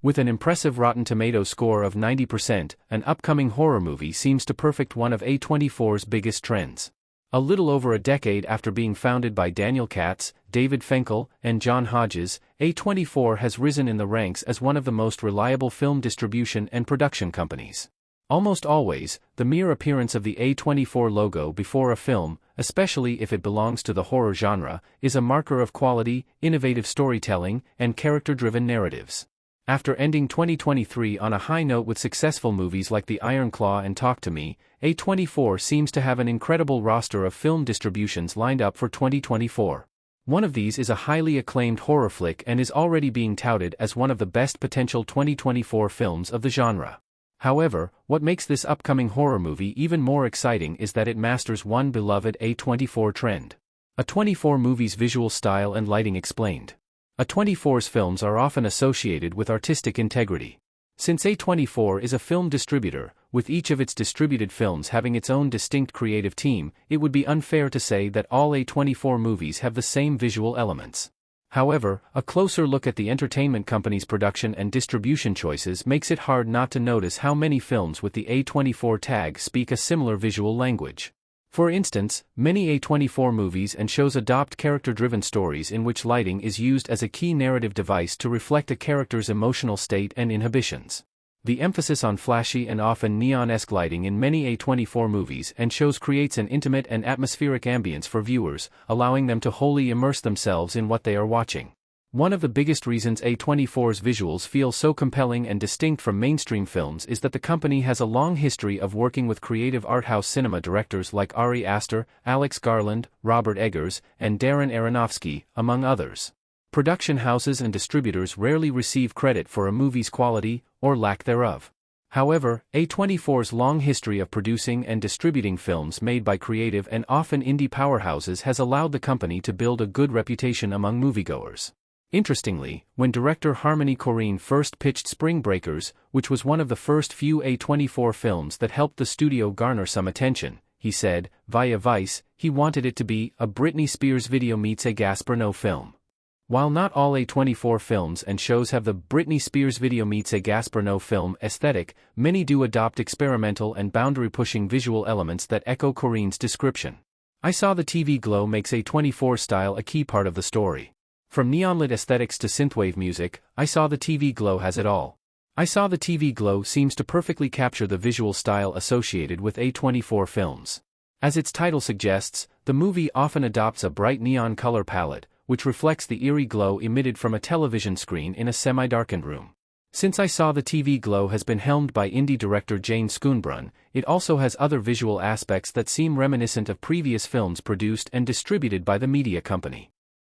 With an impressive Rotten Tomatoes score of 90%, an upcoming horror movie seems to perfect one of A24's biggest trends. A little over a decade after being founded by Daniel Katz, David Finkel, and John Hodges, A24 has risen in the ranks as one of the most reliable film distribution and production companies. Almost always, the mere appearance of the A24 logo before a film, especially if it belongs to the horror genre, is a marker of quality, innovative storytelling, and character-driven narratives. After ending 2023 on a high note with successful movies like The Iron Claw and Talk to Me, A24 seems to have an incredible roster of film distributions lined up for 2024. One of these is a highly acclaimed horror flick and is already being touted as one of the best potential 2024 films of the genre. However, what makes this upcoming horror movie even more exciting is that it masters one beloved A24 trend. A24 movie's visual style and lighting explained. A24's films are often associated with artistic integrity. Since A24 is a film distributor, with each of its distributed films having its own distinct creative team, it would be unfair to say that all A24 movies have the same visual elements. However, a closer look at the entertainment company's production and distribution choices makes it hard not to notice how many films with the A24 tag speak a similar visual language. For instance, many A24 movies and shows adopt character-driven stories in which lighting is used as a key narrative device to reflect a character's emotional state and inhibitions. The emphasis on flashy and often neon-esque lighting in many A24 movies and shows creates an intimate and atmospheric ambience for viewers, allowing them to wholly immerse themselves in what they are watching. One of the biggest reasons A24's visuals feel so compelling and distinct from mainstream films is that the company has a long history of working with creative arthouse cinema directors like Ari Aster, Alex Garland, Robert Eggers, and Darren Aronofsky, among others. Production houses and distributors rarely receive credit for a movie's quality, or lack thereof. However, A24's long history of producing and distributing films made by creative and often indie powerhouses has allowed the company to build a good reputation among moviegoers. Interestingly, when director Harmony Korine first pitched Spring Breakers, which was one of the first few A24 films that helped the studio garner some attention, he said, via Vice, he wanted it to be a Britney Spears video meets a Gasparino film. While not all A24 films and shows have the Britney Spears video meets a Gasparino film aesthetic, many do adopt experimental and boundary-pushing visual elements that echo Korine's description. I Saw the TV Glow makes A24 style a key part of the story. From neon-lit aesthetics to synthwave music, I Saw the TV Glow has it all. I Saw the TV Glow seems to perfectly capture the visual style associated with A24 films. As its title suggests, the movie often adopts a bright neon color palette, which reflects the eerie glow emitted from a television screen in a semi-darkened room. Since I Saw the TV Glow has been helmed by indie director Jane Schoonbrunn, it also has other visual aspects that seem reminiscent of previous films produced and distributed by the media company.